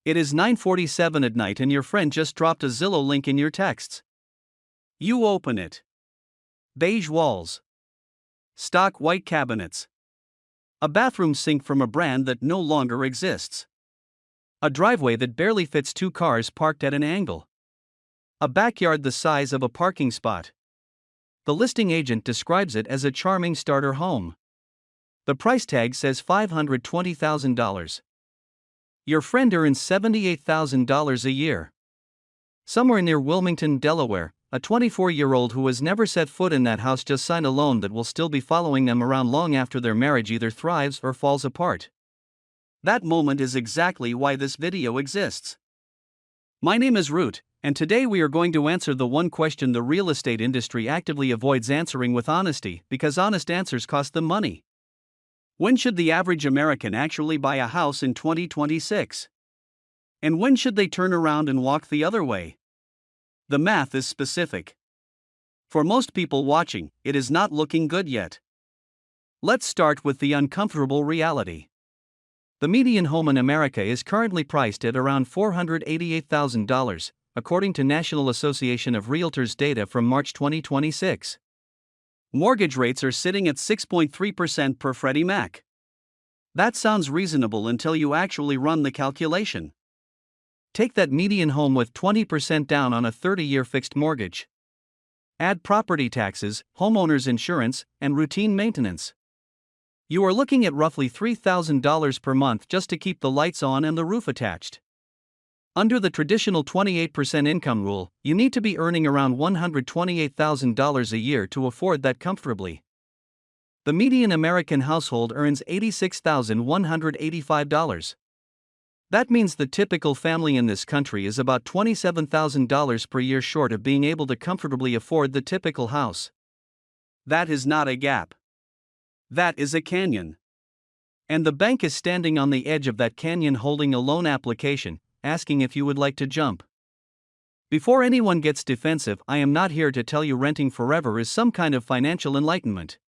It is 9:47 at night and your friend just dropped a Zillow link in your texts. You open it. Beige walls. Stock white cabinets. A bathroom sink from a brand that no longer exists. A driveway that barely fits two cars parked at an angle. A backyard the size of a parking spot. The listing agent describes it as a charming starter home. The price tag says $520,000. Your friend earns $78,000 a year. Somewhere near Wilmington, Delaware, a 24-year-old who has never set foot in that house just signed a loan that will still be following them around long after their marriage either thrives or falls apart. That moment is exactly why this video exists. My name is Root, and today we are going to answer the one question the real estate industry actively avoids answering with honesty because honest answers cost them money. When should the average American actually buy a house in 2026? And when should they turn around and walk the other way? The math is specific. For most people watching, it is not looking good yet. Let's start with the uncomfortable reality. The median home in America is currently priced at around $488,000, according to National Association of Realtors data from March 2026. Mortgage rates are sitting at 6.3% per Freddie Mac. That sounds reasonable until you actually run the calculation. Take that median home with 20% down on a 30-year fixed mortgage. Add property taxes, homeowners insurance, and routine maintenance. You are looking at roughly $3,000 per month just to keep the lights on and the roof attached. Under the traditional 28% income rule, you need to be earning around $128,000 a year to afford that comfortably. The median American household earns $86,185. That means the typical family in this country is about $27,000 per year short of being able to comfortably afford the typical house. That is not a gap. That is a canyon. And the bank is standing on the edge of that canyon holding a loan application, asking if you would like to jump. Before anyone gets defensive, I am not here to tell you renting forever is some kind of financial enlightenment.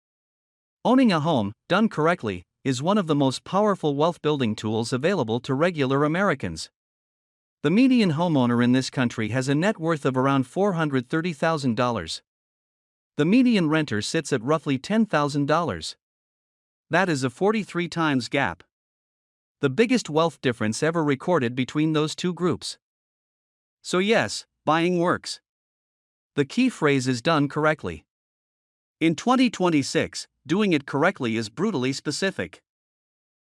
Owning a home, done correctly, is one of the most powerful wealth-building tools available to regular Americans. The median homeowner in this country has a net worth of around $430,000. The median renter sits at roughly $10,000. That is a 43 times gap. The biggest wealth difference ever recorded between those two groups. So yes, buying works. The key phrase is done correctly. In 2026, doing it correctly is brutally specific.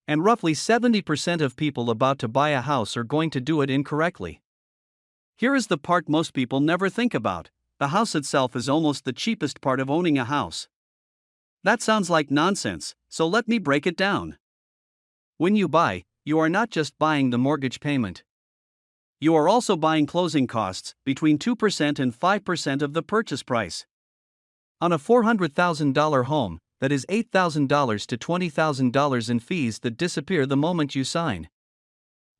And roughly 70% of people about to buy a house are going to do it incorrectly. Here is the part most people never think about: the house itself is almost the cheapest part of owning a house. That sounds like nonsense, so let me break it down. When you buy, you are not just buying the mortgage payment. You are also buying closing costs, between 2% and 5% of the purchase price. On a $400,000 home, that is $8,000 to $20,000 in fees that disappear the moment you sign.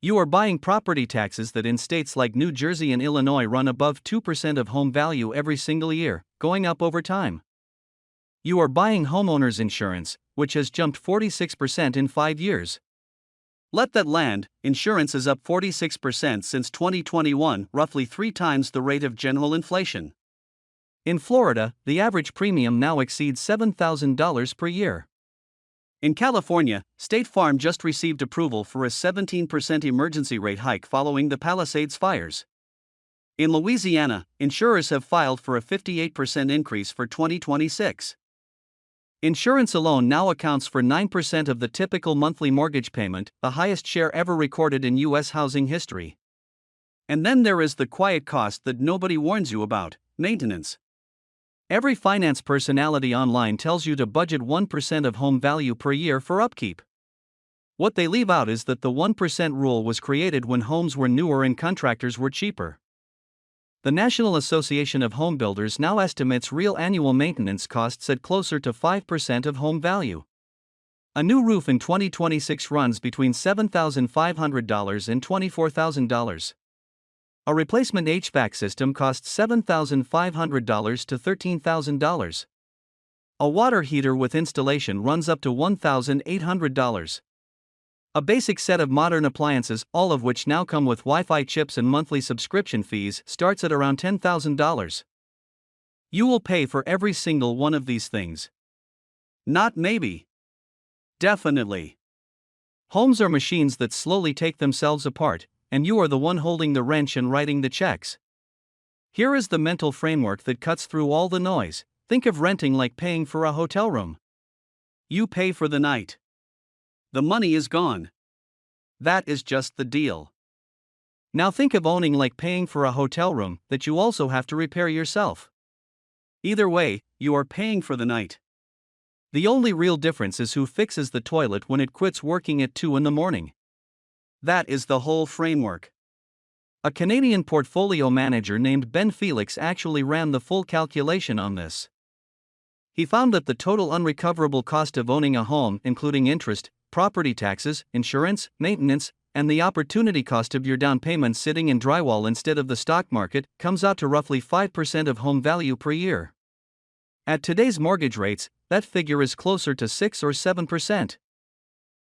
You are buying property taxes that in states like New Jersey and Illinois run above 2% of home value every single year, going up over time. You are buying homeowners insurance, which has jumped 46% in 5 years. Let that land. Insurance is up 46% since 2021, roughly 3 times the rate of general inflation. In Florida, the average premium now exceeds $7,000 per year. In California, State Farm just received approval for a 17% emergency rate hike following the Palisades fires. In Louisiana, insurers have filed for a 58% increase for 2026. Insurance alone now accounts for 9% of the typical monthly mortgage payment, the highest share ever recorded in U.S. housing history. And then there is the quiet cost that nobody warns you about: maintenance. Every finance personality online tells you to budget 1% of home value per year for upkeep. What they leave out is that the 1% rule was created when homes were newer and contractors were cheaper. The National Association of Home Builders now estimates real annual maintenance costs at closer to 5% of home value. A new roof in 2026 runs between $7,500 and $24,000. A replacement HVAC system costs $7,500 to $13,000. A water heater with installation runs up to $1,800. A basic set of modern appliances, all of which now come with Wi-Fi chips and monthly subscription fees, starts at around $10,000. You will pay for every single one of these things. Not maybe. Definitely. Homes are machines that slowly take themselves apart, and you are the one holding the wrench and writing the checks. Here is the mental framework that cuts through all the noise. Think of renting like paying for a hotel room. You pay for the night. The money is gone. That is just the deal. Now think of owning like paying for a hotel room that you also have to repair yourself. Either way, you are paying for the night. The only real difference is who fixes the toilet when it quits working at 2 in the morning. That is the whole framework. A Canadian portfolio manager named Ben Felix actually ran the full calculation on this. He found that the total unrecoverable cost of owning a home, including interest, property taxes, insurance, maintenance, and the opportunity cost of your down payment sitting in drywall instead of the stock market, comes out to roughly 5% of home value per year. At today's mortgage rates, that figure is closer to 6 or 7%.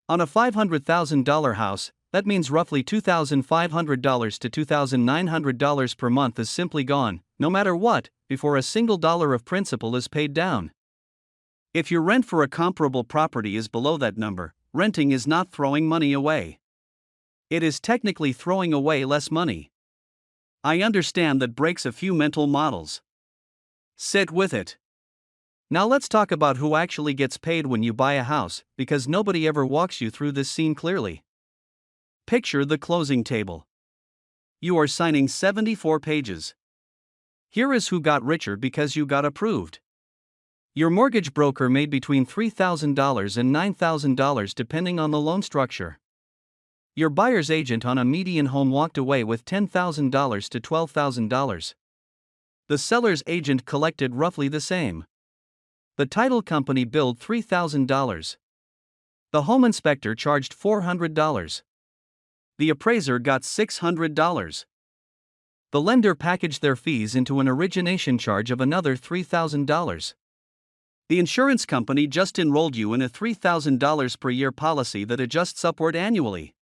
On a $500,000 house, that means roughly $2,500 to $2,900 per month is simply gone, no matter what, before a single dollar of principal is paid down. If your rent for a comparable property is below that number, renting is not throwing money away. It is technically throwing away less money. I understand that breaks a few mental models. Sit with it. Now let's talk about who actually gets paid when you buy a house, because nobody ever walks you through this scene clearly. Picture the closing table. You are signing 74 pages. Here is who got richer because you got approved. Your mortgage broker made between $3,000 and $9,000 depending on the loan structure. Your buyer's agent on a median home walked away with $10,000 to $12,000. The seller's agent collected roughly the same. The title company billed $3,000. The home inspector charged $400. The appraiser got $600. The lender packaged their fees into an origination charge of another $3,000. The insurance company just enrolled you in a $3,000 per year policy that adjusts upward annually.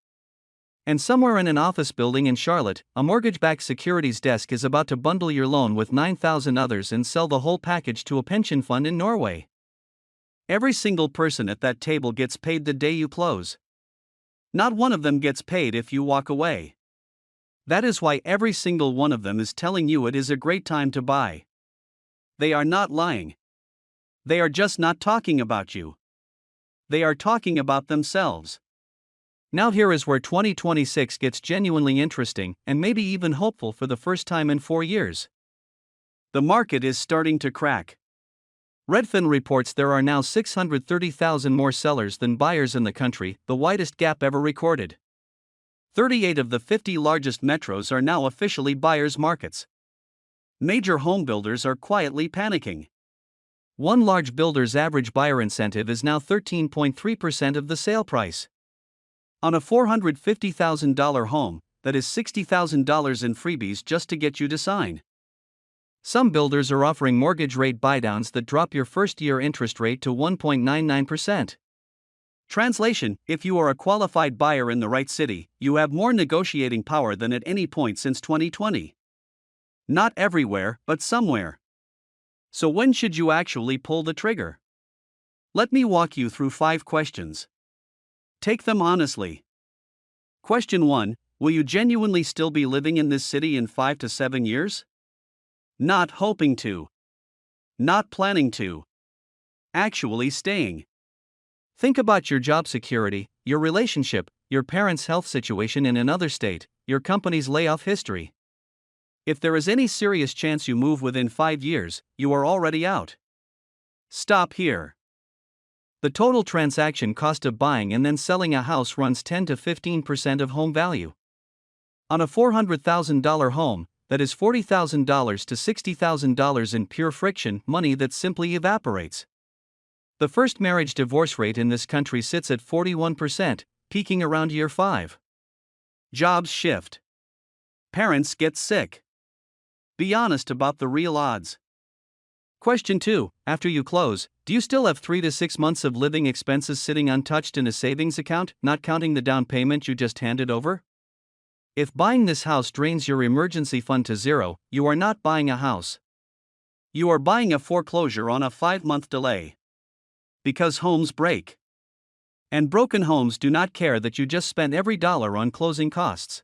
And somewhere in an office building in Charlotte, a mortgage-backed securities desk is about to bundle your loan with 9,000 others and sell the whole package to a pension fund in Norway. Every single person at that table gets paid the day you close. Not one of them gets paid if you walk away. That is why every single one of them is telling you it is a great time to buy. They are not lying. They are just not talking about you. They are talking about themselves. Now here is where 2026 gets genuinely interesting and maybe even hopeful for the first time in 4 years. The market is starting to crack. Redfin reports there are now 630,000 more sellers than buyers in the country, the widest gap ever recorded. 38 of the 50 largest metros are now officially buyers' markets. Major home builders are quietly panicking. One large builder's average buyer incentive is now 13.3% of the sale price. On a $450,000 home, that is $60,000 in freebies just to get you to sign. Some builders are offering mortgage rate buydowns that drop your first-year interest rate to 1.99%. Translation: if you are a qualified buyer in the right city, you have more negotiating power than at any point since 2020. Not everywhere, but somewhere. So when should you actually pull the trigger? Let me walk you through 5 questions. Take them honestly. Question 1. Will you genuinely still be living in this city in 5 to 7 years? Not hoping to. Not planning to. Actually staying. Think about your job security, your relationship, your parents' health situation in another state, your company's layoff history. If there is any serious chance you move within 5 years, you are already out. Stop here. The total transaction cost of buying and then selling a house runs 10 to 15% of home value. On a $400,000 home, that is $40,000 to $60,000 in pure friction, money that simply evaporates. The first marriage divorce rate in this country sits at 41%, peaking around year 5. Jobs shift. Parents get sick. Be honest about the real odds. Question 2. After you close, do you still have 3 to 6 months of living expenses sitting untouched in a savings account, not counting the down payment you just handed over? If buying this house drains your emergency fund to zero, you are not buying a house. You are buying a foreclosure on a 5-month delay. Because homes break. And broken homes do not care that you just spent every dollar on closing costs.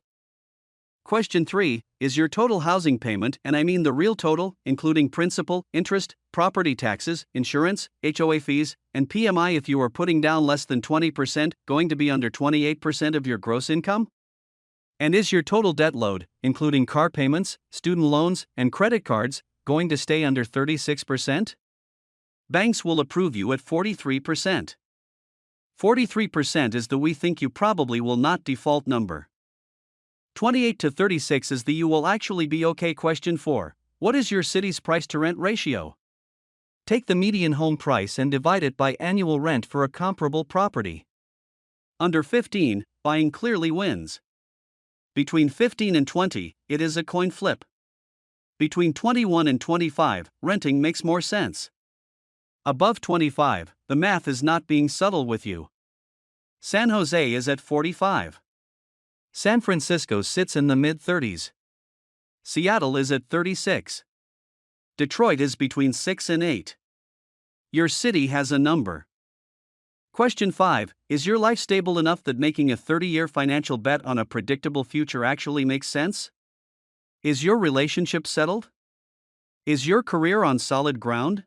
Question 3. Is your total housing payment, and I mean the real total, including principal, interest, property taxes, insurance, HOA fees, and PMI if you are putting down less than 20%, going to be under 28% of your gross income? And is your total debt load, including car payments, student loans, and credit cards, going to stay under 36%? Banks will approve you at 43%. 43% is the we think you probably will not default number. 28 to 36 is the you will actually be okay. Question 4. What is your city's price to rent ratio? Take the median home price and divide it by annual rent for a comparable property. Under 15, buying clearly wins. Between 15 and 20, it is a coin flip. Between 21 and 25, renting makes more sense. Above 25, the math is not being subtle with you. San Jose is at 45. San Francisco sits in the mid-30s. Seattle is at 36. Detroit is between 6 and 8. Your city has a number. Question 5. Is your life stable enough that making a 30-year financial bet on a predictable future actually makes sense? Is your relationship settled? Is your career on solid ground?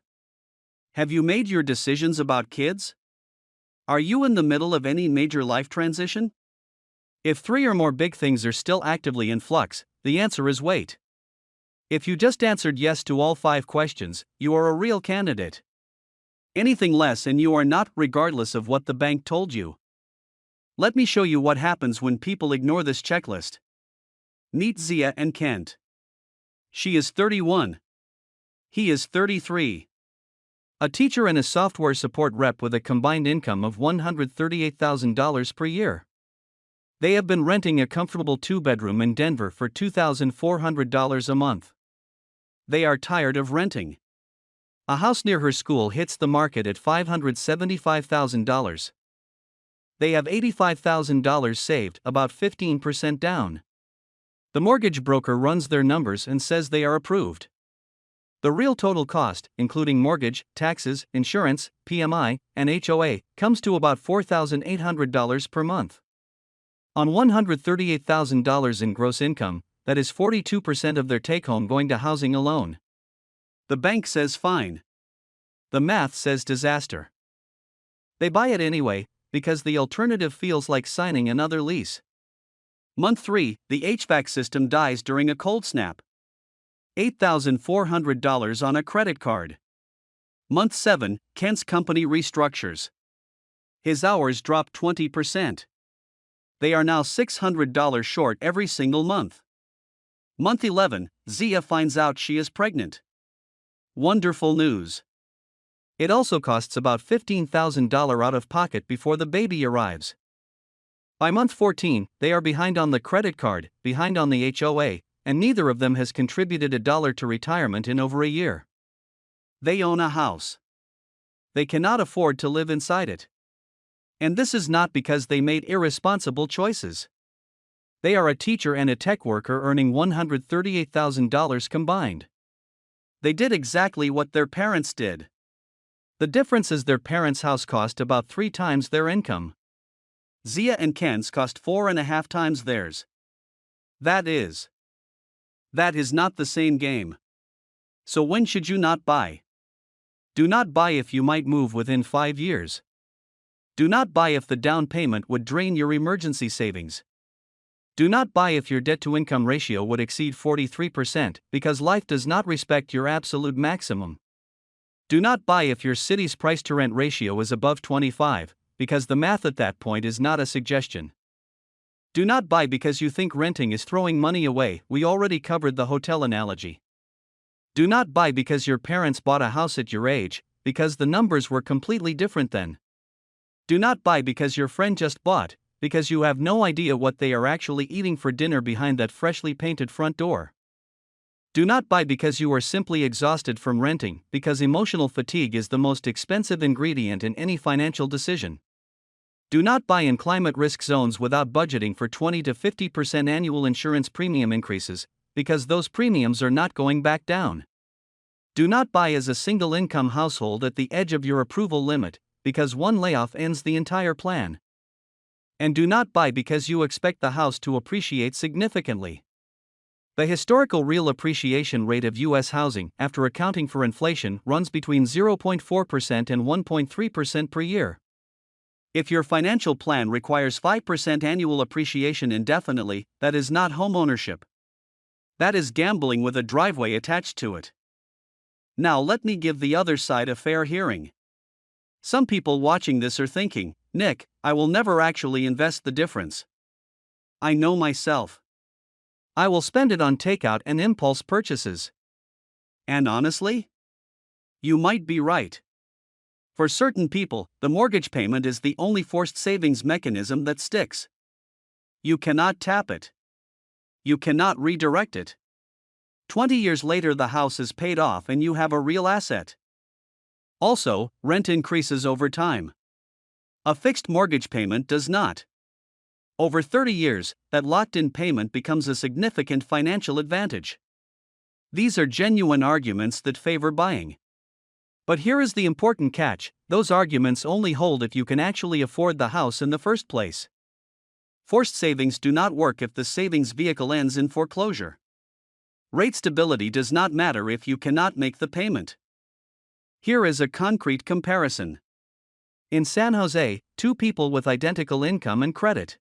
Have you made your decisions about kids? Are you in the middle of any major life transition? If 3 or more big things are still actively in flux, the answer is wait. If you just answered yes to all 5 questions, you are a real candidate. Anything less and you are not, regardless of what the bank told you. Let me show you what happens when people ignore this checklist. Meet Zia and Kent. She is 31. He is 33. A teacher and a software support rep with a combined income of $138,000 per year. They have been renting a comfortable 2-bedroom in Denver for $2,400 a month. They are tired of renting. A house near her school hits the market at $575,000. They have $85,000 saved, about 15% down. The mortgage broker runs their numbers and says they are approved. The real total cost, including mortgage, taxes, insurance, PMI, and HOA, comes to about $4,800 per month. On $138,000 in gross income, that is 42% of their take-home going to housing alone. The bank says fine. The math says disaster. They buy it anyway, because the alternative feels like signing another lease. Month 3, the HVAC system dies during a cold snap. $8,400 on a credit card. Month 7, Kent's company restructures. His hours drop 20%. They are now $600 short every single month. Month 11, Zia finds out she is pregnant. Wonderful news. It also costs about $15,000 out of pocket before the baby arrives. By month 14, they are behind on the credit card, behind on the HOA, and neither of them has contributed a dollar to retirement in over a year. They own a house. They cannot afford to live inside it. And this is not because they made irresponsible choices. They are a teacher and a tech worker earning $138,000 combined. They did exactly what their parents did. The difference is their parents' house cost about 3 times their income. Zia and Ken's cost 4.5 times theirs. That is not the same game. So when should you not buy? Do not buy if you might move within 5 years. Do not buy if the down payment would drain your emergency savings. Do not buy if your debt-to-income ratio would exceed 43%, because life does not respect your absolute maximum. Do not buy if your city's price-to-rent ratio is above 25, because the math at that point is not a suggestion. Do not buy because you think renting is throwing money away. We already covered the hotel analogy. Do not buy because your parents bought a house at your age, because the numbers were completely different then. Do not buy because your friend just bought, because you have no idea what they are actually eating for dinner behind that freshly painted front door. Do not buy because you are simply exhausted from renting, because emotional fatigue is the most expensive ingredient in any financial decision. Do not buy in climate risk zones without budgeting for 20 to 50% annual insurance premium increases, because those premiums are not going back down. Do not buy as a single income household at the edge of your approval limit, because one layoff ends the entire plan. And do not buy because you expect the house to appreciate significantly. The historical real appreciation rate of U.S. housing, after accounting for inflation, runs between 0.4% and 1.3% per year. If your financial plan requires 5% annual appreciation indefinitely, that is not homeownership. That is gambling with a driveway attached to it. Now let me give the other side a fair hearing. Some people watching this are thinking, Nick, I will never actually invest the difference. I know myself. I will spend it on takeout and impulse purchases. And honestly, you might be right. For certain people, the mortgage payment is the only forced savings mechanism that sticks. You cannot tap it. You cannot redirect it. 20 years later, the house is paid off and you have a real asset. Also, rent increases over time. A fixed mortgage payment does not. Over 30 years, that locked-in payment becomes a significant financial advantage. These are genuine arguments that favor buying. But here is the important catch: those arguments only hold if you can actually afford the house in the first place. Forced savings do not work if the savings vehicle ends in foreclosure. Rate stability does not matter if you cannot make the payment. Here is a concrete comparison. In San Jose, two people with identical income and credit.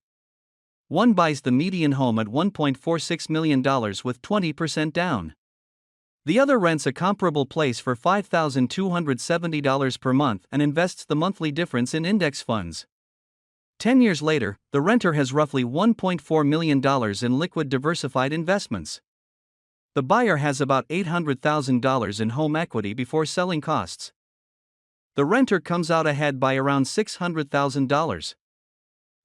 One buys the median home at $1.46 million with 20% down. The other rents a comparable place for $5,270 per month and invests the monthly difference in index funds. 10 years later, the renter has roughly $1.4 million in liquid diversified investments. The buyer has about $800,000 in home equity before selling costs. The renter comes out ahead by around $600,000.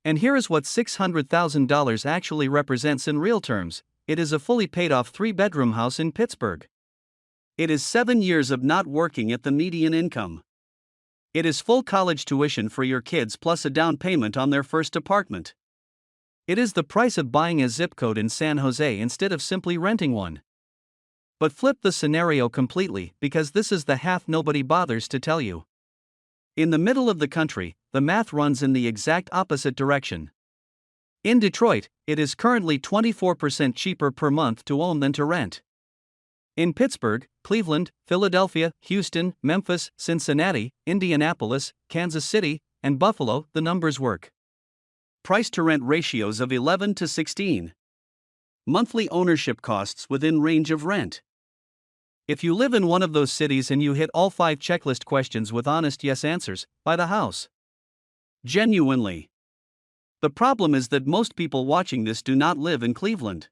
And here is what $600,000 actually represents in real terms: it is a fully paid off 3-bedroom house in Pittsburgh. It is 7 years of not working at the median income. It is full college tuition for your kids plus a down payment on their first apartment. It is the price of buying a zip code in San Jose instead of simply renting one. But flip the scenario completely, because this is the half nobody bothers to tell you. In the middle of the country, the math runs in the exact opposite direction. In Detroit, it is currently 24% cheaper per month to own than to rent. In Pittsburgh, Cleveland, Philadelphia, Houston, Memphis, Cincinnati, Indianapolis, Kansas City, and Buffalo, the numbers work. Price-to-rent ratios of 11 to 16. Monthly ownership costs within range of rent. If you live in one of those cities and you hit all 5 checklist questions with honest yes answers, buy the house. Genuinely. The problem is that most people watching this do not live in Cleveland.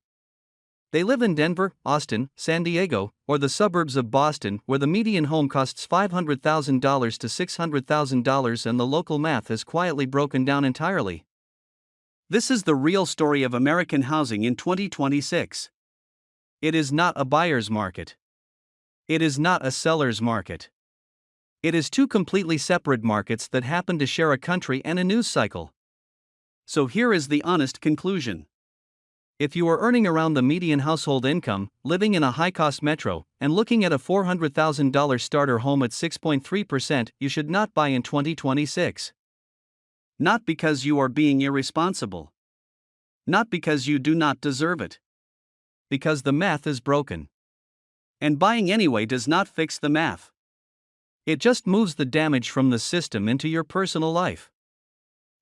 They live in Denver, Austin, San Diego, or the suburbs of Boston, where the median home costs $500,000 to $600,000 and the local math is quietly broken down entirely. This is the real story of American housing in 2026. It is not a buyer's market. It is not a seller's market. It is two completely separate markets that happen to share a country and a news cycle. So here is the honest conclusion. If you are earning around the median household income, living in a high-cost metro, and looking at a $400,000 starter home at 6.3%, you should not buy in 2026. Not because you are being irresponsible. Not because you do not deserve it. Because the math is broken. And buying anyway does not fix the math. It just moves the damage from the system into your personal life.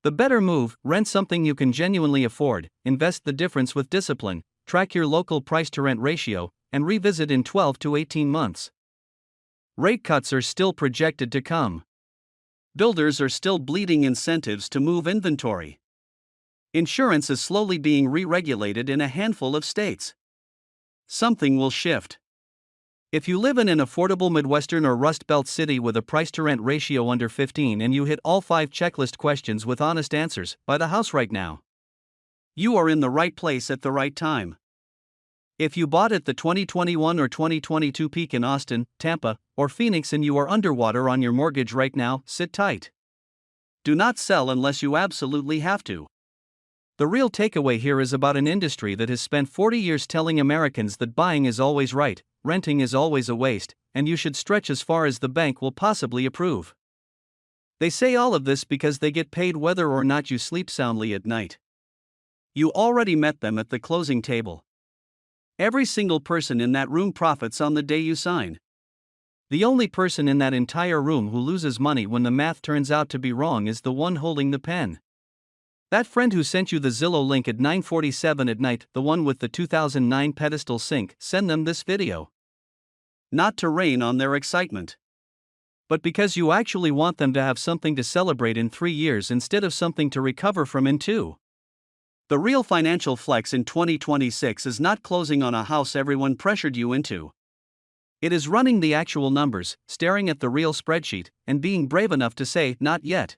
The better move: rent something you can genuinely afford, invest the difference with discipline, track your local price-to-rent ratio, and revisit in 12 to 18 months. Rate cuts are still projected to come. Builders are still bleeding incentives to move inventory. Insurance is slowly being re-regulated in a handful of states. Something will shift. If you live in an affordable Midwestern or Rust Belt city with a price-to-rent ratio under 15 and you hit all 5 checklist questions with honest answers, buy the house right now. You are in the right place at the right time. If you bought at the 2021 or 2022 peak in Austin, Tampa, or Phoenix and you are underwater on your mortgage right now, sit tight. Do not sell unless you absolutely have to. The real takeaway here is about an industry that has spent 40 years telling Americans that buying is always right, renting is always a waste, and you should stretch as far as the bank will possibly approve. They say all of this because they get paid whether or not you sleep soundly at night. You already met them at the closing table. Every single person in that room profits on the day you sign. The only person in that entire room who loses money when the math turns out to be wrong is the one holding the pen. That friend who sent you the Zillow link at 9:47 at night, the one with the 2009 pedestal sink, send them this video. Not to rain on their excitement, but because you actually want them to have something to celebrate in 3 years instead of something to recover from in 2. The real financial flex in 2026 is not closing on a house everyone pressured you into. It is running the actual numbers, staring at the real spreadsheet, and being brave enough to say, not yet.